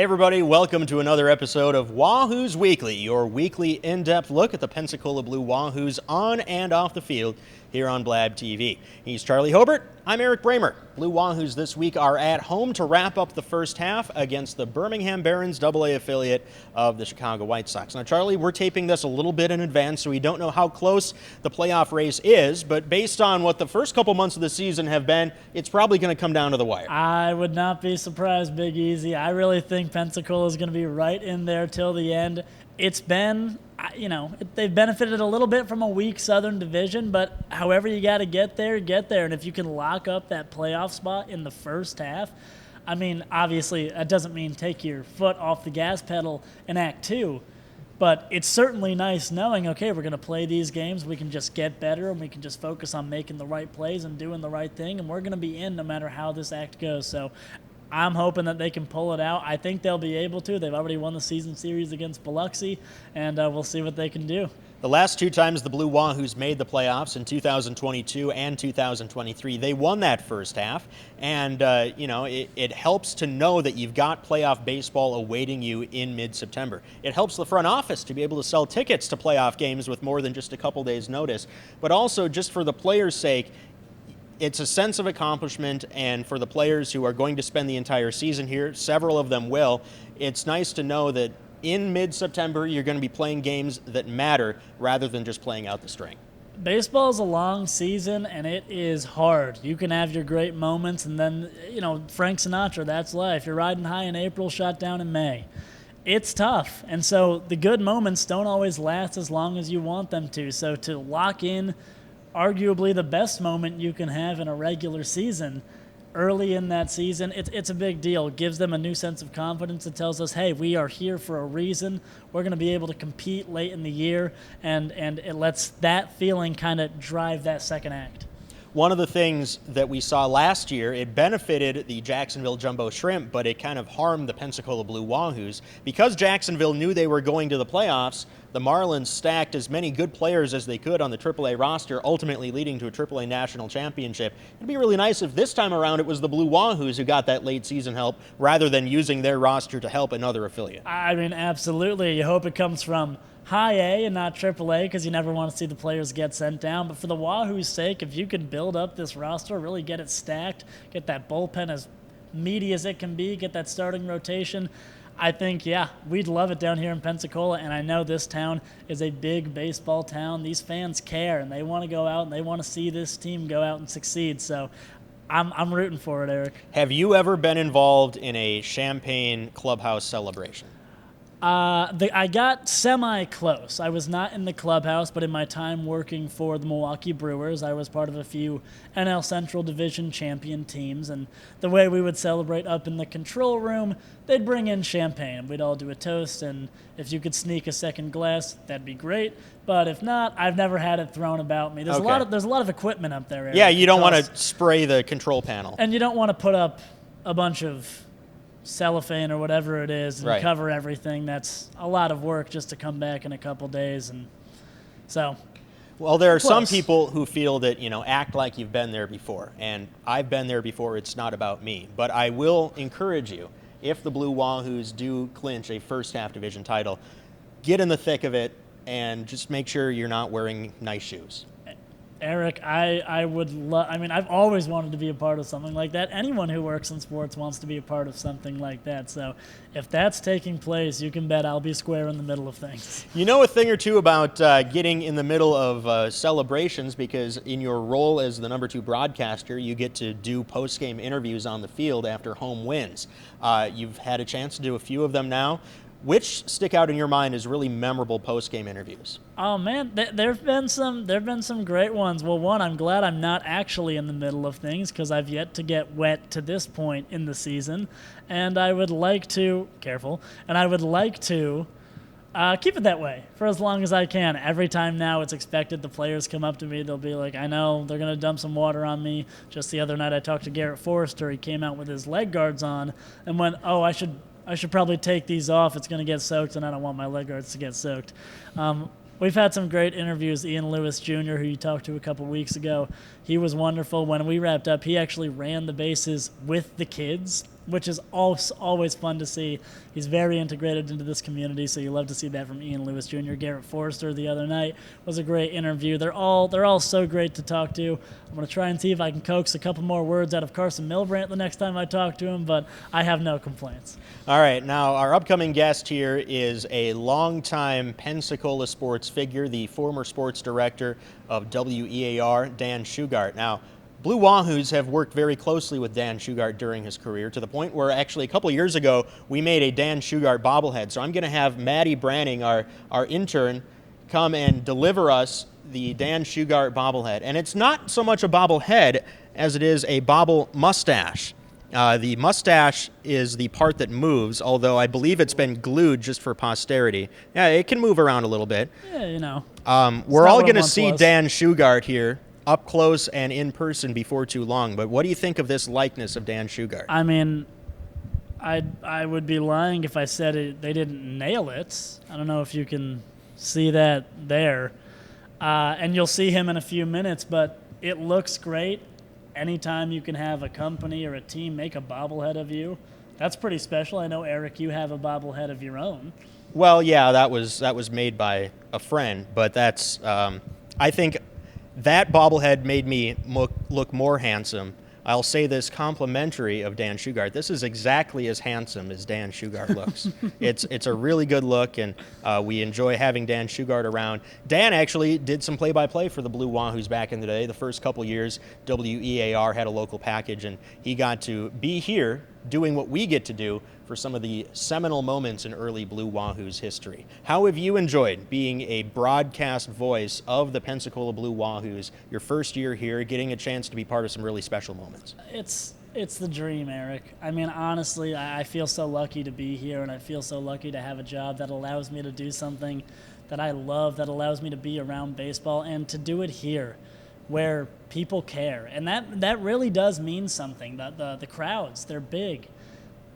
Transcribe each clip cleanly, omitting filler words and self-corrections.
Hey everybody, welcome to another episode of Wahoos Weekly, your weekly in-depth look at the Pensacola Blue Wahoos on and off the field here on Blab TV. He's Charlie Hobert, I'm Erik Bremer. Blue Wahoos this week are at home to wrap up the first half against the Birmingham Barons AA affiliate of the Chicago White Sox. Now Charlie, we're taping this a little bit in advance, so we don't know how close the playoff race is, but based on what the first couple months of the season have been, it's probably going to come down to the wire. I would not be surprised, Big Easy. I really think Pensacola is going to be right in there till the end. It's been, they've benefited a little bit from a weak Southern Division, but however you got to get there, get there. And if you can lock up that playoff spot in the first half, I mean, obviously that doesn't mean take your foot off the gas pedal in Act 2, but it's certainly nice knowing, okay, we're going to play these games, we can just get better, and we can just focus on making the right plays and doing the right thing, and we're going to be in no matter how this act goes. So I'm hoping that they can pull it out. I think they'll be able to. They've already won the season series against Biloxi, and we'll see what they can do. The last two times the Blue Wahoos made the playoffs in 2022 and 2023, they won that first half, and it helps to know that you've got playoff baseball awaiting you in mid-September. It helps the front office to be able to sell tickets to playoff games with more than just a couple days' notice, but also just for the players' sake, it's a sense of accomplishment, and for the players who are going to spend the entire season here, several of them will, it's nice to know that in mid-September you're going to be playing games that matter rather than just playing out the string. Baseball is a long season, and it is hard. You can have your great moments, and then, Frank Sinatra, that's life. You're riding high in April, shot down in May. It's tough, and so the good moments don't always last as long as you want them to. So to lock in arguably the best moment you can have in a regular season early in that season, it's a big deal. It gives them a new sense of confidence. It tells us, hey, we are here for a reason. We're going to be able to compete late in the year, and it lets that feeling kind of drive that second act. One of the things that we saw last year, it benefited the Jacksonville Jumbo Shrimp, but it kind of harmed the Pensacola Blue Wahoos. Because Jacksonville knew they were going to the playoffs, the Marlins stacked as many good players as they could on the AAA roster, ultimately leading to a AAA national championship. It'd be really nice if this time around it was the Blue Wahoos who got that late season help rather than using their roster to help another affiliate. I mean, absolutely. You hope it comes from High A and not AAA, because you never want to see the players get sent down. But for the Wahoos' sake, if you can build up this roster, really get it stacked, get that bullpen as meaty as it can be, get that starting rotation, I think, we'd love it down here in Pensacola. And I know this town is a big baseball town. These fans care, and they want to go out and they want to see this team go out and succeed. So I'm rooting for it, Erik. Have you ever been involved in a champagne clubhouse celebration? I got semi-close. I was not in the clubhouse, but in my time working for the Milwaukee Brewers, I was part of a few NL Central Division champion teams, and the way we would celebrate up in the control room, they'd bring in champagne. We'd all do a toast, and if you could sneak a second glass, that'd be great. But if not, I've never had it thrown about me. There's a lot of equipment up there, Erik. Yeah, you don't want to spray the control panel. And you don't want to put up a bunch of cellophane or whatever it is and cover everything. That's a lot of work just to come back in a couple days. And so, well, there are some people who feel that, act like you've been there before. And I've been there before. It's not about me. But I will encourage you, if the Blue Wahoos do clinch a first half division title, get in the thick of it and just make sure you're not wearing nice shoes. Erik, I would love, I've always wanted to be a part of something like that. Anyone who works in sports wants to be a part of something like that. So if that's taking place, you can bet I'll be square in the middle of things. You know a thing or two about getting in the middle of celebrations, because in your role as the number 2 broadcaster, you get to do post-game interviews on the field after home wins. You've had a chance to do a few of them now. Which stick out in your mind as really memorable post-game interviews? Oh man, there've been some great ones. Well, one, I'm glad I'm not actually in the middle of things, because I've yet to get wet to this point in the season, and I would like to keep it that way for as long as I can. Every time now it's expected the players come up to me, they'll be like, I know they're going to dump some water on me. Just the other night I talked to Garrett Forrester. He came out with his leg guards on and went, I should probably take these off. It's going to get soaked, and I don't want my leg guards to get soaked. We've had some great interviews. Ian Lewis Jr., who you talked to a couple weeks ago, he was wonderful. When we wrapped up, he actually ran the bases with the kids which is always fun to see. He's very integrated into this community, so you love to see that from Ian Lewis Jr. Garrett Forrester the other night was a great interview. They're all so great to talk to. I'm going to try and see if I can coax a couple more words out of Carson Milbrandt the next time I talk to him, but I have no complaints. All right, now our upcoming guest here is a longtime Pensacola sports figure, the former sports director of WEAR, Dan Shugart. Now, Blue Wahoos have worked very closely with Dan Shugart during his career, to the point where actually a couple of years ago we made a Dan Shugart bobblehead. So I'm going to have Maddie Branning, our intern, come and deliver us the Dan Shugart bobblehead. And it's not so much a bobblehead as it is a bobble mustache. The mustache is the part that moves, although I believe it's been glued just for posterity. Yeah, it can move around a little bit. Yeah, you know. We're all going to see Dan Shugart here up close and in person before too long, but what do you think of this likeness of Dan Shugart? I mean, I would be lying if I said they didn't nail it. I don't know if you can see that there. And you'll see him in a few minutes, but it looks great. Anytime you can have a company or a team make a bobblehead of you, that's pretty special. I know, Erik, you have a bobblehead of your own. Well, yeah, that was made by a friend, but that's I think that bobblehead made me look more handsome. I'll say this complimentary of Dan Shugart. This is exactly as handsome as Dan Shugart looks. It's a really good look, and we enjoy having Dan Shugart around. Dan actually did some play-by-play for the Blue Wahoos back in the day. The first couple years, WEAR had a local package, and he got to be here doing what we get to do for some of the seminal moments in early Blue Wahoos history. How have you enjoyed being a broadcast voice of the Pensacola Blue Wahoos, your first year here, getting a chance to be part of some really special moments? It's the dream, Erik. I mean, honestly, I feel so lucky to be here, and I feel so lucky to have a job that allows me to do something that I love, that allows me to be around baseball, and to do it here where people care. And that really does mean something. The crowds, they're big.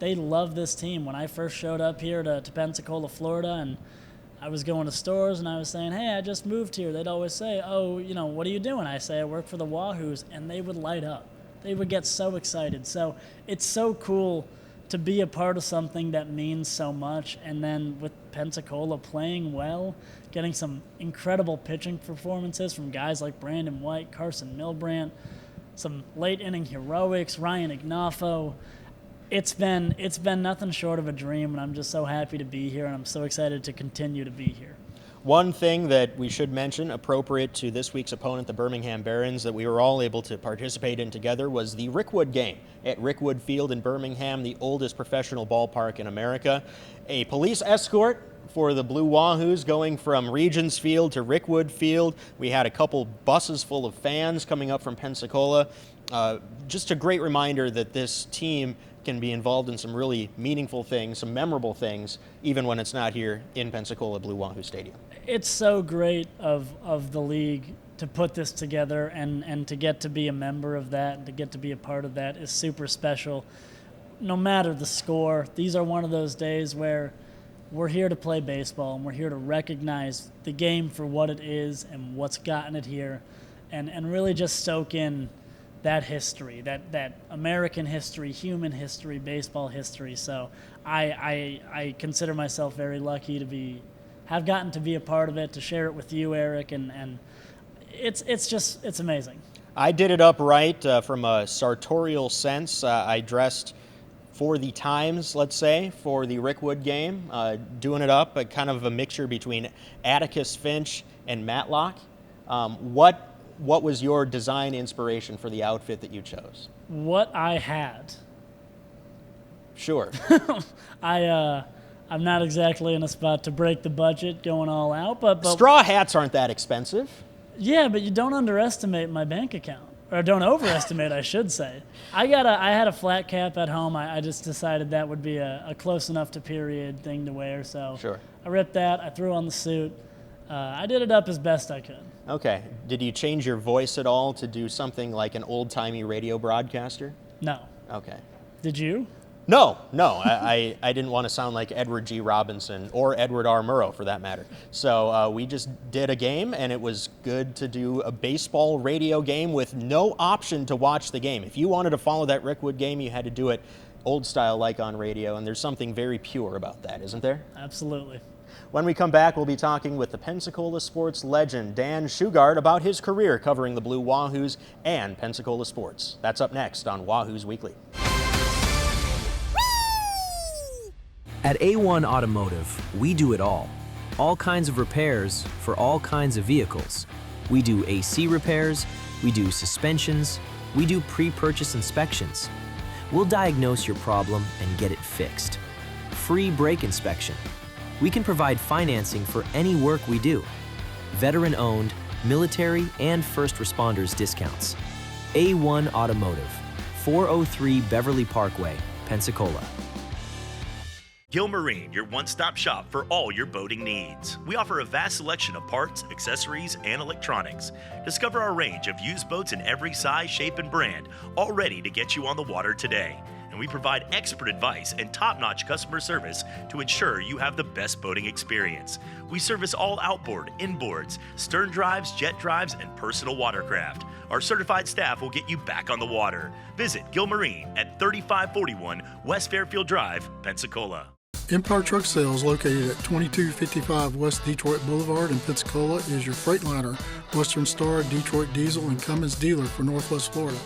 They love this team. When I first showed up here to Pensacola, Florida, and I was going to stores and I was saying, hey, I just moved here, they'd always say, oh, you know, what are you doing? I say, I work for the Wahoos, and they would light up. They would get so excited. So it's so cool to be a part of something that means so much, and then with Pensacola playing well, getting some incredible pitching performances from guys like Brandon White, Carson Milbrandt, some late inning heroics, Ryan Ignafo. It's been nothing short of a dream, and I'm just so happy to be here, and I'm so excited to continue to be here. One thing that we should mention, appropriate to this week's opponent, the Birmingham Barons, that we were all able to participate in together was the Rickwood game at Rickwood Field in Birmingham, the oldest professional ballpark in America. A police escort for the Blue Wahoos going from Regions Field to Rickwood Field. We had a couple buses full of fans coming up from Pensacola. Just a great reminder that this team can be involved in some really meaningful things, some memorable things, even when it's not here in Pensacola Blue Wahoo Stadium. It's so great of the league to put this together, and to get to be a member of that and to get to be a part of that is super special. No matter the score, these are one of those days where we're here to play baseball, and we're here to recognize the game for what it is and what's gotten it here, and really just soak in that history, that American history, human history, baseball history. So I consider myself very lucky to have gotten to be a part of it, to share it with you, Erik, and it's amazing. I did it up right from a sartorial sense. I dressed for the times, let's say, for the Rickwood game, doing it up, kind of a mixture between Atticus Finch and Matlock. What was your design inspiration for the outfit that you chose? What I had. Sure. I'm not exactly in a spot to break the budget going all out, but straw hats aren't that expensive. Yeah, but you don't underestimate my bank account, or don't overestimate, I should say. I had a flat cap at home. I just decided that would be a close enough to period thing to wear, so sure. I ripped that. I threw on the suit. I did it up as best I could. Okay. Did you change your voice at all to do something like an old-timey radio broadcaster? No. Okay. Did you? No. I didn't want to sound like Edward G. Robinson or Edward R. Murrow, for that matter. So we just did a game, and it was good to do a baseball radio game with no option to watch the game. If you wanted to follow that Rickwood game, you had to do it old style like on radio, and there's something very pure about that, isn't there? Absolutely. When we come back, we'll be talking with the Pensacola sports legend Dan Shugart about his career covering the Blue Wahoos and Pensacola sports. That's up next on Wahoos Weekly. At A1 Automotive, we do it all kinds of repairs for all kinds of vehicles. We do AC repairs, we do suspensions, we do pre-purchase inspections. We'll diagnose your problem and get it fixed. Free brake inspection. We can provide financing for any work we do. Veteran-owned, military, and first responders discounts. A1 Automotive, 403 Beverly Parkway, Pensacola. Gilmarine, your one-stop shop for all your boating needs. We offer a vast selection of parts, accessories, and electronics. Discover our range of used boats in every size, shape, and brand, all ready to get you on the water today. And we provide expert advice and top-notch customer service to ensure you have the best boating experience. We service all outboard, inboards, stern drives, jet drives, and personal watercraft. Our certified staff will get you back on the water. Visit Gilmarine at 3541 West Fairfield Drive, Pensacola. Empire Truck Sales, located at 2255 West Detroit Boulevard in Pensacola, is your Freightliner, Western Star, Detroit Diesel, and Cummins dealer for Northwest Florida.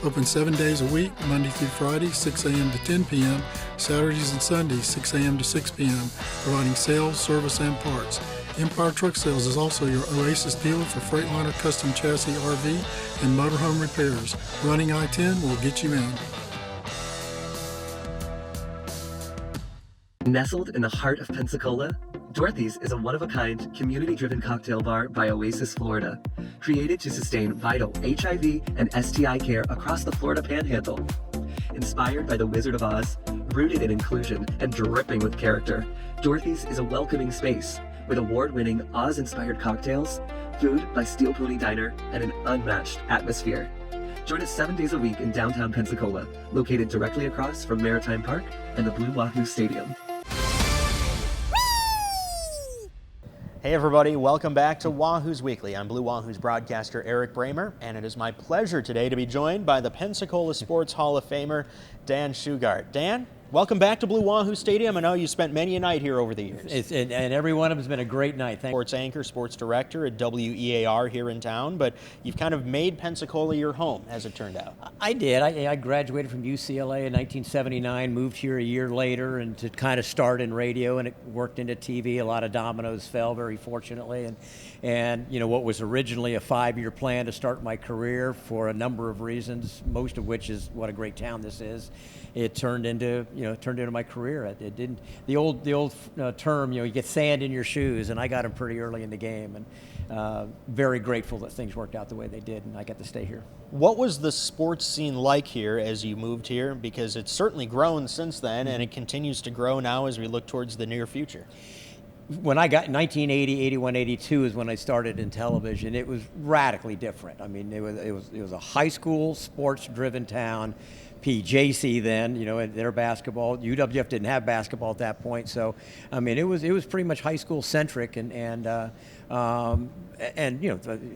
Open 7 days a week, Monday through Friday, 6 a.m. to 10 p.m., Saturdays and Sundays, 6 a.m. to 6 p.m., providing sales, service, and parts. Empire Truck Sales is also your Oasis dealer for Freightliner custom chassis RV and motorhome repairs. Running I-10 will get you in. Nestled in the heart of Pensacola, Dorothy's is a one-of-a-kind, community-driven cocktail bar by Oasis, Florida, created to sustain vital HIV and STI care across the Florida Panhandle. Inspired by the Wizard of Oz, rooted in inclusion, and dripping with character, Dorothy's is a welcoming space with award-winning Oz-inspired cocktails, food by Steel Pony Diner, and an unmatched atmosphere. Join us 7 days a week in downtown Pensacola, located directly across from Maritime Park and the Blue Wahoo Stadium. Hey everybody, welcome back to Wahoos Weekly. I'm Blue Wahoos broadcaster Erik Bremer, and it is my pleasure today to be joined by the Pensacola Sports Hall of Famer, Dan Shugart. Dan, welcome back to Blue Wahoo Stadium. I know you spent many a night here over the years. And every one of them has been a great night. Thank you. Sports anchor, sports director at WEAR here in town, but you've kind of made Pensacola your home, as it turned out. I did. I graduated from UCLA in 1979, moved here a year later, and to kind of start in radio, and it worked into TV. A lot of dominoes fell, very fortunately, and you know, what was originally a 5-year plan to start my career for a number of reasons, most of which is what a great town this is. It turned into my career. It didn't. The old term, you get sand in your shoes, and I got them pretty early in the game, and very grateful that things worked out the way they did, and I got to stay here. What was the sports scene like here as you moved here? Because it's certainly grown since then, and it continues to grow now as we look towards the near future. When I got 1980, 81, 82 is when I started in television. It was radically different. I mean, it was a high school sports-driven town. PJC then, their basketball. UWF didn't have basketball at that point, so I mean, it was pretty much high school centric, and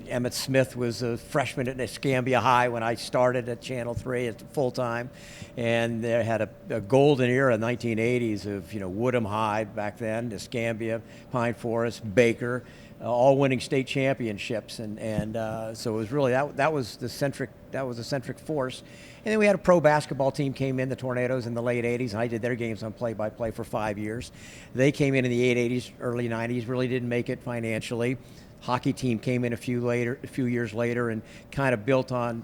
Emmett Smith was a freshman at Escambia High when I started at Channel 3 at full time, and they had a golden era, 1980s of Woodham High back then, Escambia, Pine Forest, Baker, all winning state championships, and so it was really that was the centric force. And then we had a pro basketball team came in, the Tornadoes, in the late 80s, and I did their games on play-by-play for 5 years. They came in the 80s, early 90s, really didn't make it financially. Hockey team came in a few years later, and kind of built on,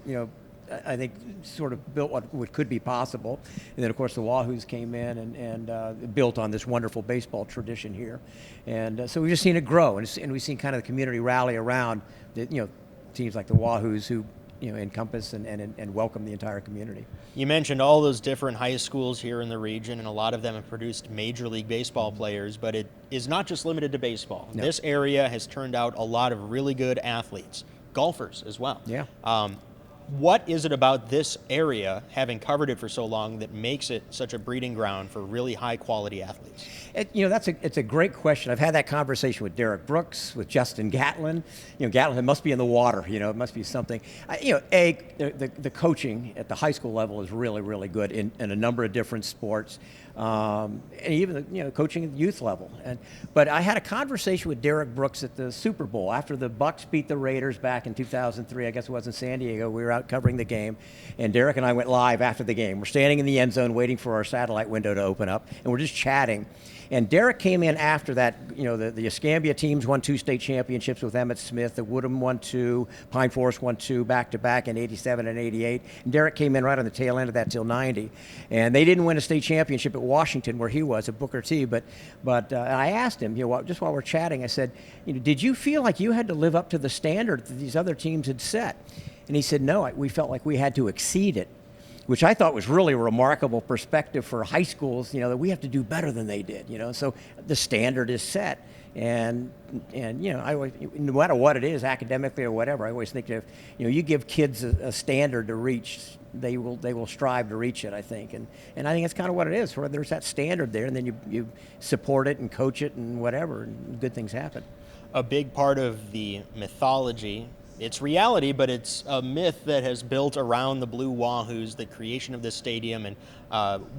I think sort of built what could be possible. And then, of course, the Wahoos came in and built on this wonderful baseball tradition here. And so we've just seen it grow, and we've seen kind of the community rally around teams like the Wahoos who encompass and welcome the entire community. You mentioned all those different high schools here in the region, and a lot of them have produced Major League Baseball players, but it is not just limited to baseball. No. This area has turned out a lot of really good athletes, golfers as well. Yeah. What is it about this area, having covered it for so long, that makes it such a breeding ground for really high-quality athletes? It's a great question. I've had that conversation with Derek Brooks, with Justin Gatlin. Gatlin, it must be in the water. It must be something. The coaching at the high school level is really, really good in a number of different sports, and even coaching at the youth level. But I had a conversation with Derek Brooks at the Super Bowl after the Bucs beat the Raiders back in 2003. I guess it was in San Diego. We were out covering the game, and Derek and I went live after the game. We're standing in the end zone waiting for our satellite window to open up, and we're just chatting. And Derek came in after that. The Escambia teams won 2 state championships with Emmett Smith. The Woodham won 2, Pine Forest won 2 back-to-back in 87 and 88. And Derek came in right on the tail end of that till 90. And they didn't win a state championship at Washington, where he was, at Booker T. But I asked him, just while we're chatting, I said, did you feel like you had to live up to the standard that these other teams had set? And he said, no, we felt like we had to exceed it, which I thought was really a remarkable perspective for high schools, that we have to do better than they did, So the standard is set. And I always, no matter what it is, academically or whatever, I always think if, you give kids a standard to reach, they will strive to reach it, I think. And I think that's kind of what it is, where there's that standard there, and then you support it and coach it and whatever, and good things happen. A big part of the mythology, it's reality, but it's a myth that has built around the Blue Wahoos, the creation of this stadium, and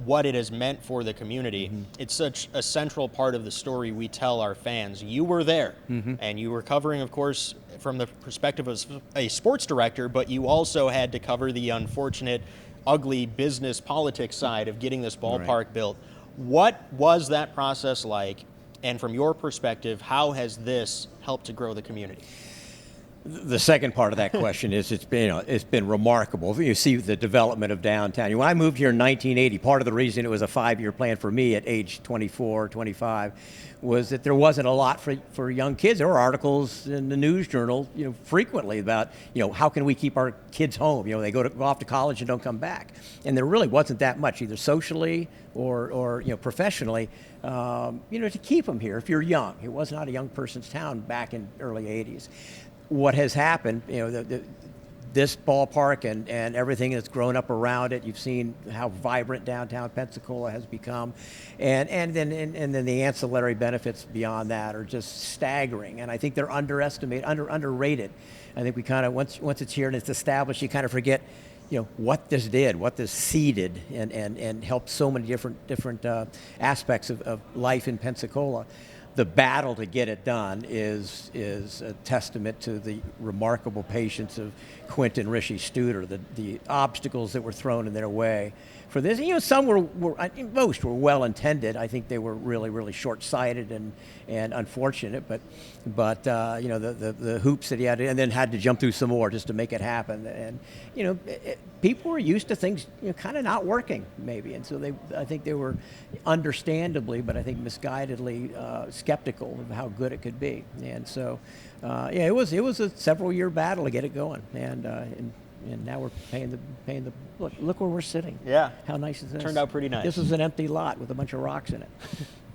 what it has meant for the community. Mm-hmm. It's such a central part of the story we tell our fans. You were there, and you were covering, of course, from the perspective of a sports director, but you also had to cover the unfortunate, ugly business politics side of getting this ballpark built. What was that process like? And from your perspective, how has this helped to grow the community? The second part of that question is it's been remarkable. You see the development of downtown. When I moved here in 1980, part of the reason it was a 5-year plan for me at age 24, 25, was that there wasn't a lot for young kids. There were articles in the news journal, frequently about, how can we keep our kids home? They go off to college and don't come back. And there really wasn't that much, either socially or professionally, to keep them here if you're young. It was not a young person's town back in early 80s. What has happened, this ballpark and everything that's grown up around it, you've seen how vibrant downtown Pensacola has become, and then the ancillary benefits beyond that are just staggering. And I think they're underrated. I think we kind of once it's here and it's established, you kind of forget, what this did, what this seeded, and helped so many different aspects of life in Pensacola. The battle to get it done is a testament to the remarkable patience of Quentin Rishi Studer, the obstacles that were thrown in their way for this. Some most were well intended. I think they were really, really short-sighted and unfortunate. But the hoops that he had, and then had to jump through some more just to make it happen. And people were used to things kind of not working maybe, and so I think they were understandably, but I think misguidedly skeptical of how good it could be. And so it was a several-year battle to get it going, and now we're paying the look where we're sitting. Yeah. How nice is this? Turned out pretty nice. This was an empty lot with a bunch of rocks in it.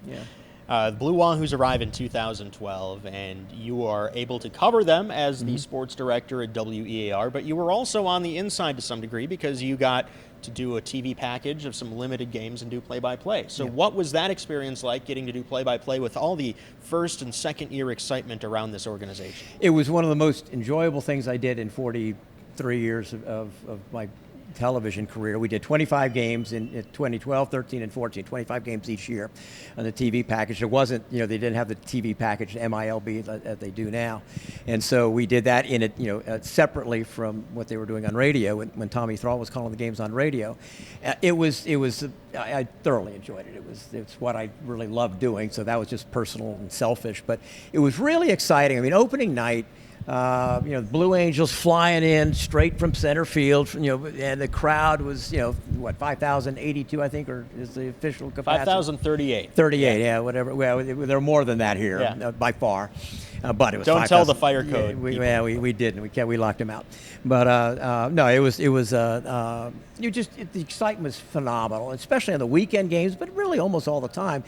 Yeah. The Blue Wahoos arrive in 2012, and you are able to cover them as the sports director at WEAR, but you were also on the inside to some degree because you got to do a TV package of some limited games and do play-by-play. So what was that experience like, getting to do play-by-play with all the first and second year excitement around this organization? It was one of the most enjoyable things I did in 43 years of my television career. We did 25 games in 2012, 13, and 14, 25 games each year on the TV package. There wasn't, they didn't have the TV package, MILB, that they do now. And so we did that in it, separately from what they were doing on radio when Tommy Thrall was calling the games on radio. I thoroughly enjoyed it. It's what I really loved doing. So that was just personal and selfish, but it was really exciting. I mean, opening night, Blue Angels flying in straight from center field, and the crowd was, 5,082, I think, or is the official capacity? 5,038. 38, yeah, whatever. Well, there are more than that here, by far. But it was. Don't 5, tell the fire code. We didn't. We locked him out. But no, it was. The excitement was phenomenal, especially on the weekend games, but really almost all the time.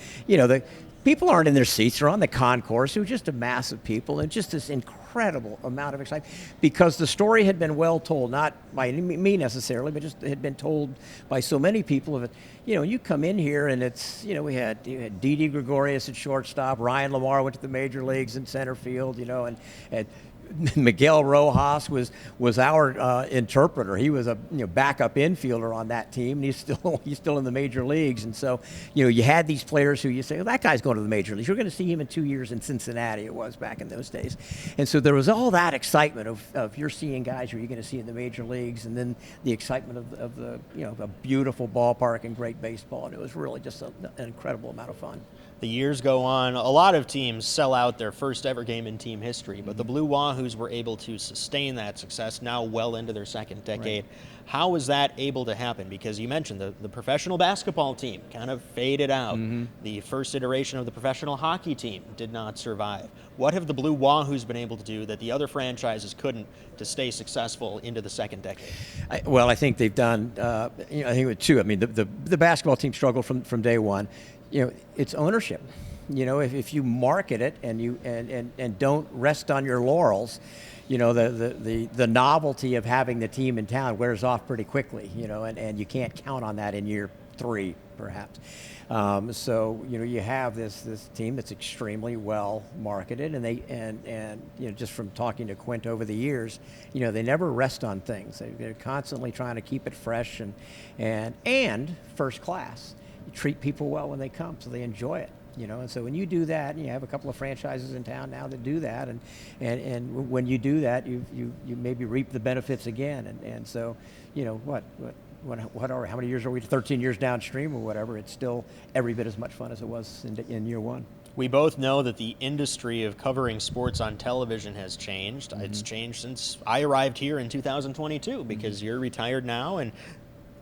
people aren't in their seats; they're on the concourse. It was just a mass of people, and just this incredible amount of excitement because the story had been well told, not by me necessarily, but just had been told by so many people of it. You come in here and it's, you had Didi Gregorius at shortstop, Ryan Lamar went to the major leagues in center field, and Miguel Rojas was our interpreter. He was a backup infielder on that team, and he's still in the major leagues. And so you had these players who you say, well, that guy's going to the major leagues. You're going to see him in 2 years in Cincinnati. It was back in those days, and so there was all that excitement of you're seeing guys who you're going to see in the major leagues, and then the excitement of the a beautiful ballpark and great baseball, and it was really just an incredible amount of fun. The years go on. A lot of teams sell out their first ever game in team history, but the Blue Wahoos were able to sustain that success now well into their second decade. Right. How was that able to happen? Because you mentioned the professional basketball team kind of faded out. Mm-hmm. The first iteration of the professional hockey team did not survive. What have the Blue Wahoos been able to do that the other franchises couldn't to stay successful into the second decade? I think they've done, I think with two. I mean, the basketball team struggled from day one. It's ownership. If you market it and you and don't rest on your laurels, the novelty of having the team in town wears off pretty quickly. And you can't count on that in year 3, perhaps. So you have this team that's extremely well marketed, and they just from talking to Quint over the years, they never rest on things. They're constantly trying to keep it fresh and first class. You treat people well when they come, so they enjoy it. And so when you do that, and you have a couple of franchises in town now that do that, and when you do that, you maybe reap the benefits again. And so, how many years are we? 13 years downstream or whatever. It's still every bit as much fun as it was in year 1. We both know that the industry of covering sports on television has changed. Mm-hmm. It's changed since I arrived here in 2022 because mm-hmm. you're retired now, and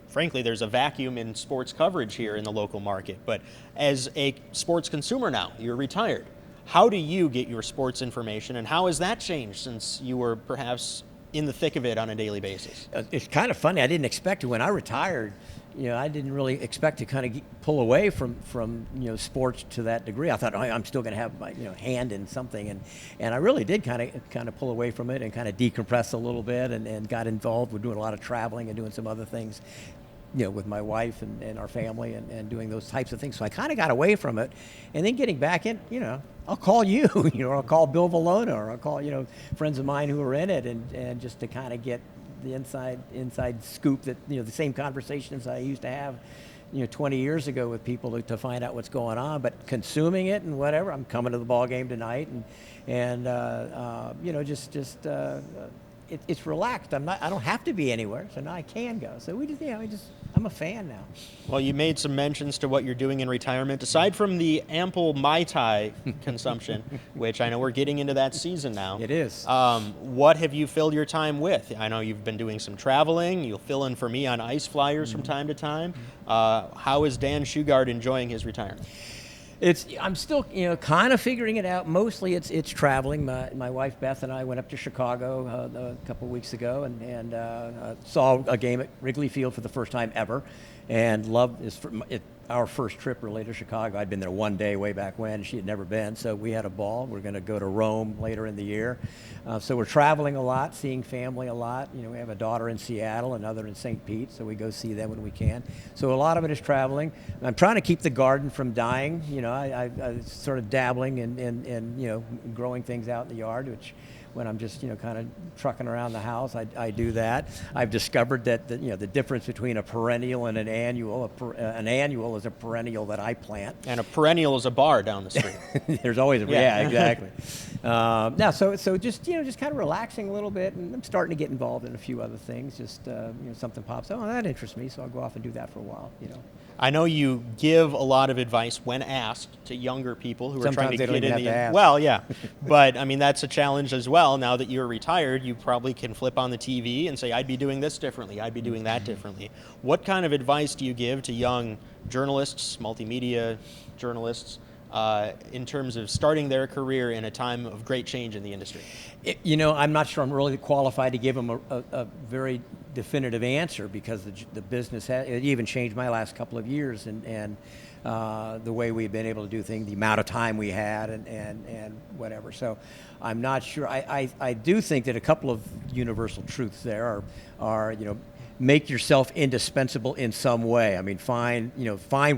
frankly, there's a vacuum in sports coverage here in the local market. But as a sports consumer now, you're retired. How do you get your sports information, and how has that changed since you were perhaps in the thick of it on a daily basis? It's kind of funny. I didn't expect to. When I retired, I didn't really expect to kind of pull away from sports to that degree. I thought, I'm still going to have my hand in something, and I really did kind of pull away from it and kind of decompress a little bit, and got involved with doing a lot of traveling and doing some other things, with my wife and our family and doing those types of things. So I kind of got away from it, and then getting back in, I'll call you, or I'll call Bill Valona, or I'll call, friends of mine who are in it, and just to kind of get the inside scoop that, the same conversations I used to have, 20 years ago with people to find out what's going on, but consuming it and whatever. I'm coming to the ball game tonight, and it's relaxed. I don't have to be anywhere, so now I can go. So I'm a fan now. Well, you made some mentions to what you're doing in retirement. Aside from the ample Mai Tai consumption, which I know we're getting into that season now. It is. What have you filled your time with? I know you've been doing some traveling. You'll fill in for me on ice flyers from time to time. How is Dan Shugart enjoying his retirement? I'm still, kind of figuring it out. Mostly it's traveling. My wife Beth and I went up to Chicago a couple of weeks ago and saw a game at Wrigley Field for the first time ever, and loved our first trip really to Chicago. I'd been there one day way back when. She had never been, so we had a ball. We're going to go to Rome later in the year. So we're traveling a lot, seeing family a lot. We have a daughter in Seattle, another in St. Pete, so we go see them when we can. So a lot of it is traveling. I'm trying to keep the garden from dying. I sort of dabbling in growing things out in the yard, which when I'm just kind of trucking around the house, I do that. I've discovered that the difference between a perennial and an annual. An annual is a perennial that I plant, and a perennial is a bar down the street. There's always exactly. So just kind of relaxing a little bit, and I'm starting to get involved in a few other things. Just something pops up. Oh, that interests me, so I'll go off and do that for a while. I know you give a lot of advice when asked to younger people who are trying to get in the. Well, yeah, but I mean that's a challenge as well. Now that you're retired, you probably can flip on the TV and say, "I'd be doing this differently. I'd be doing that differently." What kind of advice do you give to young journalists, multimedia journalists, in terms of starting their career in a time of great change in the industry? I'm not sure I'm really qualified to give them a very definitive answer because the business has even changed my last couple of years, and the way we've been able to do things, the amount of time we had, and whatever. So I'm not sure. I do think that a couple of universal truths there are make yourself indispensable in some way. I mean, find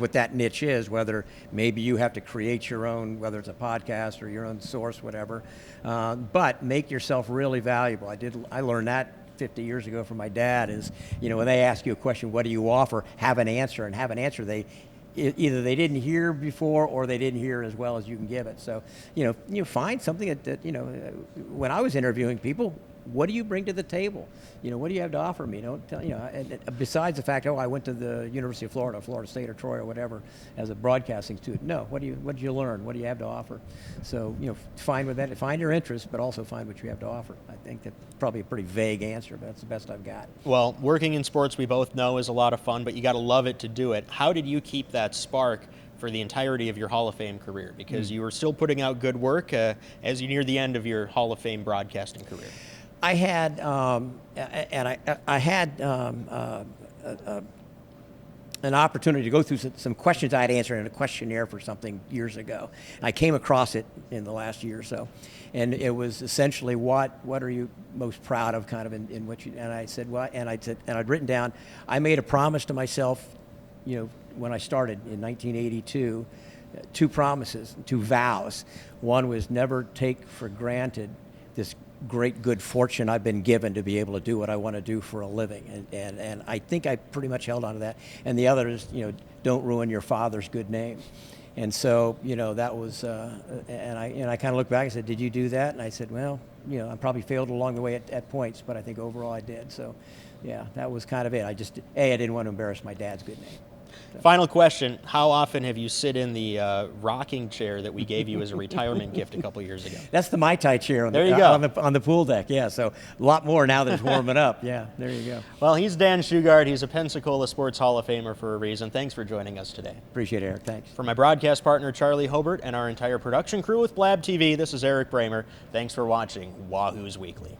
what that niche is, whether maybe you have to create your own, whether it's a podcast or your own source, whatever, but make yourself really valuable. I learned that 50 years ago from my dad is, when they ask you a question, what do you offer? Have an answer, and have an answer either they didn't hear before or they didn't hear as well as you can give it. So, find something that when I was interviewing people, what do you bring to the table? What do you have to offer me? Don't tell, and besides the fact, I went to the University of Florida, Florida State or Troy or whatever, as a broadcasting student. No, what did you learn? What do you have to offer? So, find your interest, but also find what you have to offer. I think that's probably a pretty vague answer, but that's the best I've got. Well, working in sports, we both know, is a lot of fun, but you got to love it to do it. How did you keep that spark for the entirety of your Hall of Fame career? Because you were still putting out good work as you near the end of your Hall of Fame broadcasting career. I had, I had an opportunity to go through some questions I had answered in a questionnaire for something years ago. And I came across it in the last year or so, and it was essentially what are you most proud of, kind of in what you. And I said, and I'd written down, I made a promise to myself, when I started in 1982, two promises, two vows. One was never take for granted this great good fortune I've been given to be able to do what I want to do for a living, and I think I pretty much held on to that. And the other is, don't ruin your father's good name. And so, that was, and I kind of looked back and said, did you do that? And I said, well, I probably failed along the way at points, but I think overall I did. So, yeah, that was kind of it. I didn't want to embarrass my dad's good name. Final question, how often have you sit in the rocking chair that we gave you as a retirement gift a couple years ago? That's the Mai Tai chair on the pool deck, yeah. So a lot more now that it's warming up. Yeah, there you go. Well, he's Dan Shugart. He's a Pensacola Sports Hall of Famer for a reason. Thanks for joining us today. Appreciate it, Eric. Thanks. For my broadcast partner, Charlie Hobert, and our entire production crew with Blab TV, this is Erik Bremer. Thanks for watching Wahoos Weekly.